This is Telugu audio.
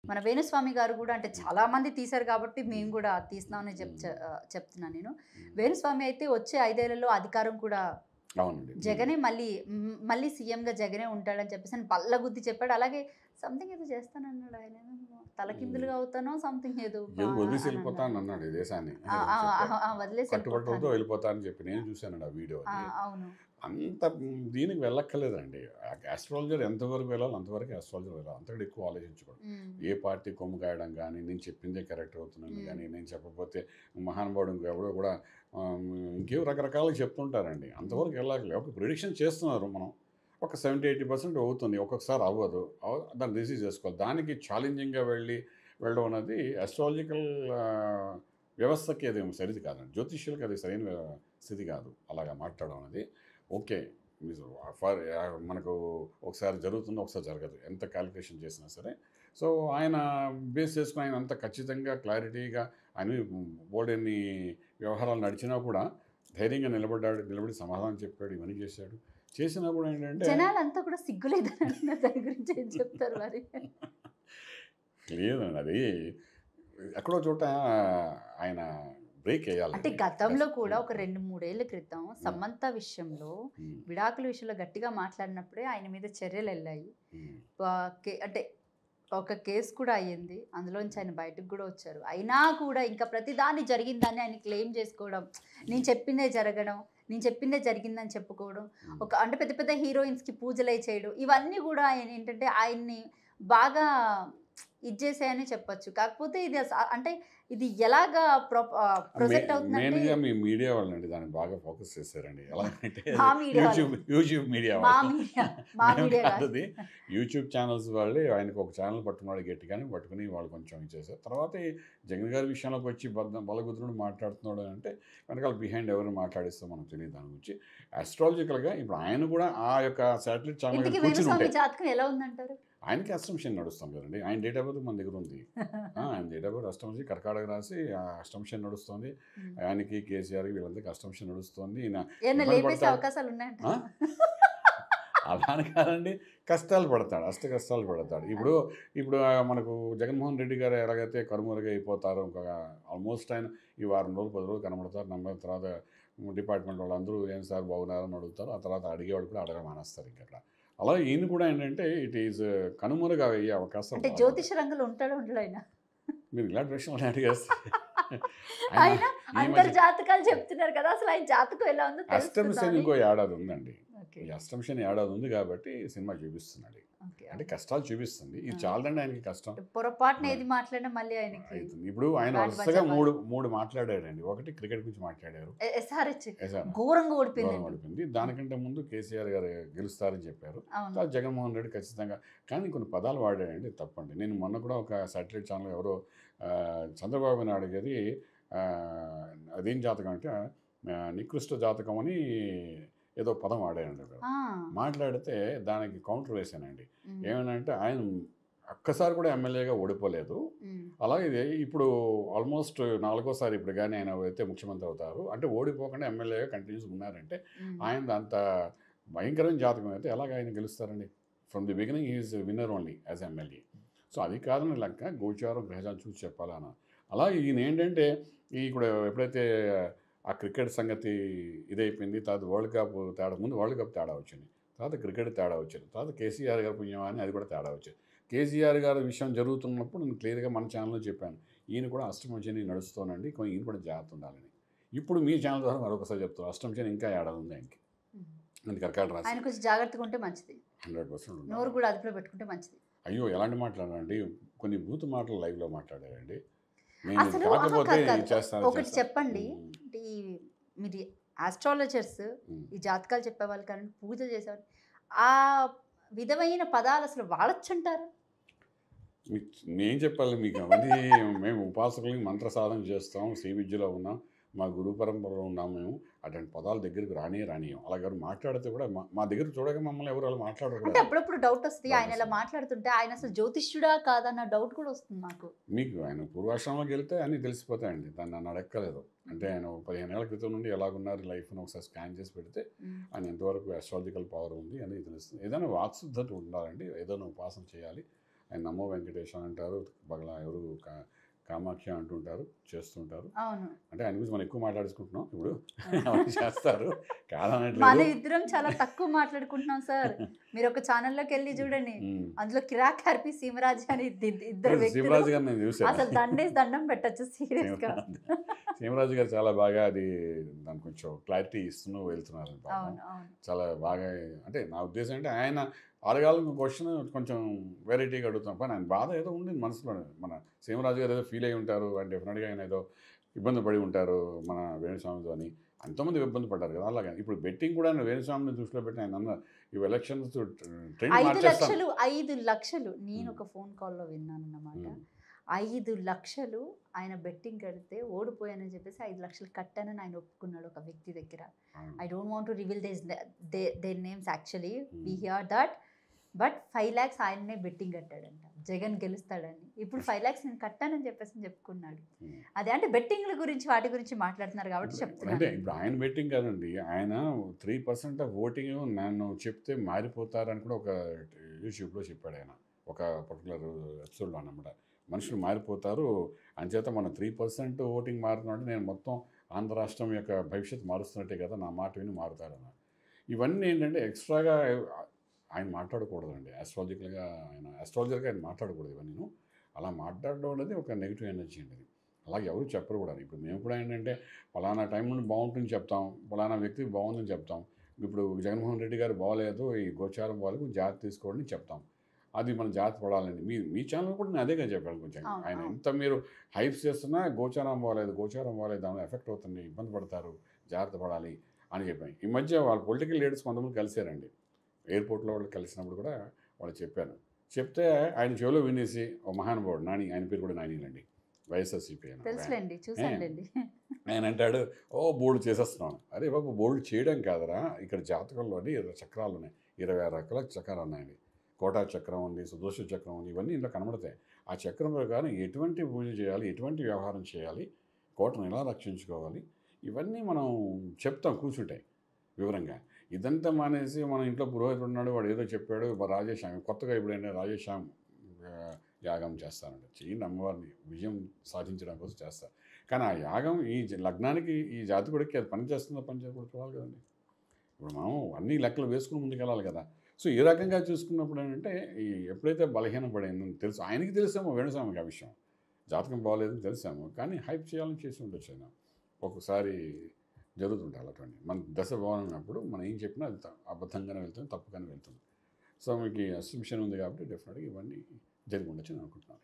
మన వేణుస్వామి గారు కూడా అంటే చాలా మంది తీశారు కాబట్టి మేము కూడా తీస్తున్నామని చెప్తున్నాను నేను. వేణుస్వామి అయితే వచ్చే 5 ఏళ్లలో అధికారం కూడా అవునండి. జగనే మళ్ళీ సీఎంగా జగనే ఉంటాడని చెప్పేసి అని బల్లగుద్ది చెప్పాడు. అలాగే సంథింగ్ ఏదో చేస్తానన్నాడు ఆయన. తలకిందులుగా అవుతానో సంథింగ్ ఏదో ఏదో వదిలేసి వెళ్ళిపోతా అని అన్నాడు ఈ దేశాన్ని. వదిలేసి కట్టుబట్టలతో వెళ్ళిపోతా అని చెప్పి నేను చూశానండి ఆ వీడియో. అవును. అంత దీనికి వెళ్ళక్కర్లేదండి. ఆస్ట్రాలజర్ ఎంతవరకు వెళ్ళాలి అంతవరకు ఆస్ట్రాలజర్ వెళ్ళాలి. అంతకంటే ఎక్కువ ఆలోచించకూడదు. ఏ పార్టీ కొమ్ము కాయడం కానీ, నేను చెప్పిందే కరెక్ట్ అవుతున్నాను కానీ, నేను చెప్పకపోతే మహానుభావుడు ఇంకెవడో కూడా ఇంకేవో రకరకాలుగా చెప్తుంటారండి. అంతవరకు వెళ్ళాలి. ఒక ప్రిడిక్షన్ చేస్తున్నారు మనం. ఒక 70-80% అవుతుంది. ఒక్కొక్కసారి అవ్వదు. దాన్ని రిసీవ్ చేసుకోవాలి. దానికి ఛాలెంజింగ్గా వెళ్ళడం అనేది ఆస్ట్రాలజికల్ వ్యవస్థకి అది సరిది కాదండి. జ్యోతిష్యులకి అది సరైన స్థితి కాదు అలాగా మాట్లాడడం అనేది. ఓకే, మనకు ఒకసారి జరుగుతుందో ఒకసారి జరగదు, ఎంత క్యాలిక్యులేషన్ చేసినా సరే. సో ఆయన బేస్ చేసుకుని ఆయన అంత ఖచ్చితంగా క్లారిటీగా ఆయన బోర్డెన్ని వ్యవహారాలు నడిచినా కూడా ధైర్యంగా నిలబడి సమాధానం చెప్పాడు, ఇవన్నీ చేసినా కూడా ఏంటంటే జనాలంతా కూడా సిగ్గులేదని దాని గురించి ఏం చెప్తారు మరి? లేదండి, అది ఎక్కడో చోట ఆయన బ్రేక్ వేయాలి. అంటే గతంలో కూడా ఒక 2-3 ఏళ్ల క్రితం సమంత విషయంలో విడాకుల విషయంలో గట్టిగా మాట్లాడినప్పుడే ఆయన మీద చర్యలు వెళ్ళాయి. అంటే ఒక కేసు కూడా అయ్యింది, అందులోంచి ఆయన బయటకు కూడా వచ్చారు. అయినా కూడా ఇంకా ప్రతిదాన్ని జరిగిందని ఆయన క్లెయిమ్ చేసుకోవడం, నేను చెప్పిందే జరగడం, నేను చెప్పిందే జరిగిందని చెప్పుకోవడం, అంటే పెద్ద పెద్ద హీరోయిన్స్కి పూజలై చేయడం, ఇవన్నీ కూడా ఆయన ఏంటంటే ఆయన్ని బాగా ఇచ్చేసాయని చెప్పొచ్చు. కాకపోతే ఇది అంటే ఇది ఎలాగా ప్రొజెక్ట్ అవుతుందంటే మీ మీడియా వాళ్ళండి దాన్ని బాగా ఫోకస్ చేశారండి. ఎలాగంటే యూట్యూబ్ మీడియా అది యూట్యూబ్ ఛానల్స్ వాళ్ళే ఆయనకు ఒక ఛానల్ పట్టుకున్నాడు గట్టిగానే పట్టుకుని వాళ్ళు కొంచెం ఇచ్చేసారు. తర్వాత జగన్ గారి విషయంలోకి వచ్చి బలగుద్దునుడు మాట్లాడుతున్నాడు అంటే వెనకాల బిహైండ్ ఎవరు మాట్లాడిస్తాం మనకు తెలియదు దాని గురించి. ఆస్ట్రాలజికల్గా ఇప్పుడు ఆయన కూడా ఆ యొక్క శాటిలైట్ ఛానల్ జాతకం ఎలా ఉందంటారు? ఆయనకి అస్టంప్షన్ నడుస్తాం కదండి. ఆయన డేట్ ఆఫ్ బర్త్ మన దగ్గర ఉంది. ఆయన డేట్ ఆఫ్ బర్త్ అష్టంశి కర్కాటక రాసి అస్టంప్షన్ నడుస్తుంది. ఆయనకి కేసీఆర్కి వీళ్ళందరికీ అస్టంప్షన్ నడుస్తుంది. అలానే కాదండి, కష్టాలు పడతాడు, కష్టాలు పడతాడు. ఇప్పుడు మనకు జగన్మోహన్ రెడ్డి గారు ఎలాగైతే కనుమరుగా అయిపోతారో ఆల్మోస్ట్ ఆయన ఈ వారం రోజులు 10 రోజులు కనబడతారు. నమ్మిన తర్వాత డిపార్ట్మెంట్ వాళ్ళందరూ ఏం సార్ బాగున్నారని అడుగుతారు. ఆ తర్వాత అడిగేవాడు కూడా అడగ మానేస్తారు. ఇంకా అలా ఈయన కూడా ఏంటంటే ఇట్ ఈజ్ కనుమరుగా అయ్యే అవకాశం. అంటే జ్యోతిష రంగంలో ఉంటాడు ఆయన. మీరు ఇలాంటి విషయంలో అడిగేస్తే అందరు జాతకాలు చెప్తున్నారు కదా, అసలు ఆయన జాతకం ఎలా ఉందో అష్టంశని ఇంకో ఏడాది ఉందండి. ఈ అష్టంశని ఏడాది ఉంది కాబట్టి సినిమా చూపిస్తున్నాడు. అంటే కష్టాలు చూపిస్తుంది. ఇది చాలండి ఆయనకి కష్టం. పొరపాటున ఏది మాట్లాడినా మళ్ళీ ఆయనకి ఇప్పుడు ఆయన వరుసగా మూడు మాట్లాడారండి. ఒకటి క్రికెట్ గురించి మాట్లాడారు, ఘోరంగా ఓడిపోయింది. దానికంటే ముందు కేసీఆర్ గారు గెలుస్తారని చెప్పారు. జగన్మోహన్ రెడ్డి ఖచ్చితంగా, కానీ కొన్ని పదాలు వాడాడండి, తప్పండి. నేను మొన్న కూడా ఒక శాటిలైట్ ఛానల్ ఎవరో చంద్రబాబు నాయుడు గారి అదేం జాతకం అంటే నికృష్ట జాతకం అని ఏదో పదం వాడానండి. మాట్లాడితే దానికి కౌంటర్ వేసానండి. ఏమనంటే ఆయన ఒక్కసారి కూడా ఎమ్మెల్యేగా ఓడిపోలేదు. అలాగే ఇప్పుడు ఆల్మోస్ట్ 4వ సారి ఇప్పుడు కానీ ఆయన అయితే ముఖ్యమంత్రి అవుతారు అంటే ఓడిపోకుండా ఎమ్మెల్యేగా కంటిన్యూస్ ఉన్నారంటే ఆయన అంత భయంకరమైన జాతకం అయితే ఎలాగ ఆయన గెలుస్తారండి? From the beginning is winner only as MLA. So అది కాదని లెక్క గోచారం గ్రహజాలు చూసి చెప్పాలన్న. అలా ఈయన ఏంటంటే ఇప్పుడు ఎప్పుడైతే ఆ క్రికెట్ సంగతి ఇదైపోయింది, తర్వాత వరల్డ్ కప్ తేడా, ముందు వరల్డ్ కప్ తేడా వచ్చింది, తర్వాత క్రికెట్ తేడా వచ్చింది, తర్వాత కేసీఆర్ గారి పుణ్యం అని అది కూడా తేడా వచ్చింది. కేసీఆర్ గారి విషయం జరుగుతున్నప్పుడు నేను క్లియర్గా మన ఛానల్లో చెప్పాను, ఈయన కూడా అష్టమశని నడుస్తూనండి, ఈయన కూడా జాగ్రత్త ఉండాలని. ఇప్పుడు మీ ఛానల్ ద్వారా మరొకసారి చెప్తాను, అష్టమశని ఇంకా ఏడాది ఉంది ఆయనకి. అందుకే కర్కాటక రాశి ఆయన కొంచెం జాగ్రత్తగా ఉంటే మంచిది. 100% నోరు కూడా అదుపులో పెట్టుకుంటే మంచిది. అయ్యో ఎలాంటి మాట్లాడారండి, కొన్ని బూతు మాటలు లైవ్లో మాట్లాడారండి. ఒకటి చెప్పండి, మీరు ఆస్ట్రాలజర్స్ ఈ జాతకాలు చెప్పేవాళ్ళు కానీ పూజ చేసేవాళ్ళు ఆ విధమైన పదాలు అసలు వాడచ్చంటారా? నేను చెప్పాలి మీకు అవన్నీ. మేము ఉపాసకులకి మంత్ర సాధన చేస్తాం, శ్రీ విద్యలో ఉన్నాం, మా గురు పరంపరలో ఉన్నాం. మేము అటువంటి పదాల దగ్గరికి రానియం. అలాగే మాట్లాడితే కూడా మా దగ్గర చూడగా మమ్మల్ని ఎవరు అలా మాట్లాడరు. అంటే అప్పుడప్పుడు డౌట్ వస్తుంది, ఆయన ఇలా మాట్లాడుతుంటే ఆయన అసలు జ్యోతిష్యుడా కాదన్న డౌట్ కూడా వస్తుంది నాకు. మీకు ఆయన పూర్వాశ్రమంలోకి వెళ్తే అన్నీ తెలిసిపోతాయండి, దాన్ని నన్ను అడక్కలేదు. అంటే ఆయన 15 ఏళ్ల క్రితం నుండి ఎలాగున్నారు లైఫ్ను ఒకసారి స్కాన్ చేసి పెడితే ఆయన ఎంతవరకు ఆస్ట్రాలజికల్ పవర్ ఉంది అనేది తెలుస్తుంది. ఏదైనా వాక్శుద్ధత ఉండాలండి, ఏదైనా ఉపాసన చేయాలి. ఆయన నమో వెంకటేశ్వర అంటారు, బగల ఎవరు కామాఖ్య అంటుంటారు, చేస్తుంటారు. అవును. అంటే ఆయన గురించి మనం ఎక్కువ మాట్లాడుకుంటున్నాం ఇప్పుడు. అవన్నీ చేస్తారు మన కాదనట్లేదు. ఇద్దరం చాలా తక్కువ మాట్లాడుకుంటున్నాం సార్. మీరు ఒక ఛానల్లోకి వెళ్ళి చూడండి, అందులో కిరాక్ హ్యాపీ సీమరాజు అని ఇద్దరు వ్యక్తులు సీమరాజు గారు నేను చూశాను. అసలు దండం పెట్టచ్చు సీరియస్ గా. సీమరాజు గారు చాలా బాగా అది దానికి కొంచెం క్లారిటీ ఇస్తూ వెళ్తున్నారు. అవును అవును చాలా బాగా, అంటే నా ఉద్దేశం అంటే ఆయన అడగాలని క్వశ్చన్ కొంచెం వెరైటీగా అడుగుతాం, కానీ ఆయన బాధ ఏదో ఉండింది మనసులో. మన సీమరాజు గారు ఏదో ఫీల్ అయి ఉంటారు, అండ్ డెఫినెట్గా ఆయన ఏదో ఇబ్బంది పడి ఉంటారు మన వేణుస్వామితో అని. ఎంతోమంది ఇబ్బంది పడ్డారు కదా అలాగే. ఇప్పుడు బెట్టింగ్ కూడా ఆయన వేణుస్వామిని దృష్టిలో పెట్టి ఆయన అన్న ఇవి ఎలక్షన్స్ ట్రెండ్ 5 మార్చేస్తాను. లక్షలు 5 లక్షలు నేను ఒక ఫోన్ కాల్లో విన్నాను అన్నమాట. 5 లక్షలు ఆయన బెట్టింగ్ కడితే ఓడిపోయానని చెప్పేసి 5 లక్షలు కట్టానని ఆయన ఒప్పుకున్నాడు ఒక వ్యక్తి దగ్గర. I don't want to reveal their names actually, we hear that. But 5 lakhs ఆయన్నే బెట్టింగ్ కట్టాడంట జగన్ గెలుస్తాడని. ఇప్పుడు 5 lakhs నేను కట్టానని చెప్పేసి చెప్పుకున్నాడు. అదే అంటే బెట్టింగ్ల గురించి వాటి గురించి మాట్లాడుతున్నారు కాబట్టి అంటే చెప్తున్నాను. ఇప్పుడు ఆయన బెట్టింగ్ కాదండి, ఆయన 3% ఆఫ్ ఓటింగ్ నన్ను చెప్తే మారిపోతారని కూడా ఒక యూట్యూబ్లో చెప్పాడు ఆయన, ఒక పర్టికులర్ ఎపిసోడ్లో అన్నమాట. మనుషులు మారిపోతారు, అంచేత మన 3% ఓటింగ్ మారుతున్నట్టు నేను మొత్తం ఆంధ్ర రాష్ట్రం యొక్క భవిష్యత్తు మారుస్తున్నట్టే కదా, నా మాట విని మారుతారన్న. ఇవన్నీ ఏంటంటే ఎక్స్ట్రాగా ఆయన మాట్లాడకూడదండి. ఆస్ట్రాలజికల్గా ఆయన మాట్లాడకూడదు ఇవన్నీ. అలా మాట్లాడడం అనేది ఒక నెగిటివ్ ఎనర్జీ అండి. అలాగే ఎవరు చెప్పరు కూడా. ఇప్పుడు మేము కూడా ఏంటంటే ఫలానా టైం నుండి బాగుంటుంది చెప్తాం, ఫలానా వ్యక్తి బాగుందని చెప్తాం. ఇప్పుడు జగన్మోహన్ రెడ్డి గారు బాగోలేదు, ఈ గోచారం బాగాలేదు, జాగ్రత్త తీసుకోండి చెప్తాం. అది మనం జాగ్రత్త పడాలండి. మీ ఛానల్ కూడా నేను అదేగా చెప్పాను. కొంచెం ఆయన ఎంత మీరు హైప్స్ చేస్తున్నా గోచారం బాగలేదు దాని ఎఫెక్ట్ అవుతుంది, ఇబ్బంది పడతారు, జాగ్రత్త పడాలి అని చెప్పాను. ఈ మధ్య వాళ్ళ పొలిటికల్ లీడర్స్ కొంతమంది కలిసారండి. ఎయిర్పోర్ట్లో వాళ్ళు కలిసినప్పుడు కూడా వాళ్ళు చెప్పాను. చెప్తే ఆయన చెవిలో వినేసి ఓ మహానుభావుడు నాని, ఆయన పేరు కూడా నానిలండి, వైఎస్ఆర్సీపీ తెలుసులేండి, చూసానులేండి. ఆయన అంటాడు, ఓ బోల్డ్ చేసేస్తున్నాను. అరే బాబు, బోల్డ్ చేయడం కాదరా, ఇక్కడ జాతకంలోని 20 చక్రాలు ఉన్నాయి, 26 రకాల చక్రాలు ఉన్నాయండి. కోటా చక్రం ఉంది, సుదోష చక్రం ఉంది, ఇవన్నీ ఇంట్లో కనబడతాయి. ఆ చక్రం ప్రకారం ఎటువంటి పూజ చేయాలి, ఎటువంటి వ్యవహారం చేయాలి, కోటను ఎలా రక్షించుకోవాలి, ఇవన్నీ మనం చెప్తాం కూర్చుంటాయి వివరంగా. ఇదంతా మానేసి మన ఇంట్లో పురోహితుడు ఉన్నాడు, వాడు ఏదో చెప్పాడు, రాజేశ్యామి కొత్తగా ఇప్పుడైనా రాజేశ్యామి యాగం చేస్తానండి. చేయండి, అమ్మవారిని విజయం సాధించడం కోసం చేస్తారు. కానీ ఆ యాగం ఈ లగ్నానికి, ఈ జాతకుడికి అది పని చేస్తుందో పని చేయకూడదు చూడాలి కదండి. ఇప్పుడు మనం అన్ని లెక్కలు వేసుకుని ముందుకెళ్ళాలి కదా. సో ఈ రకంగా చూసుకున్నప్పుడు ఏంటంటే ఎప్పుడైతే బలహీన పడిందని తెలుసు, ఆయనకి తెలిసామో వేణుస్వామికి ఆ విషయం, జాతకం బాగోలేదని తెలిసాము, కానీ హైప్ చేయాలని చేసి ఉండొచ్చు ఆయన. ఒక్కొక్కసారి జరుగుతుంటాయి అటువంటి. మన దశ బాగున్నప్పుడు మనం ఏం చెప్పినా అది అబద్ధంగానే వెళ్తుంది, తప్పుగానే వెళ్తుంది. సో మీకు అసంప్షన్ ఉంది కాబట్టి డెఫినెట్గా ఇవన్నీ జరిగి ఉండొచ్చు అని అనుకుంటున్నాను.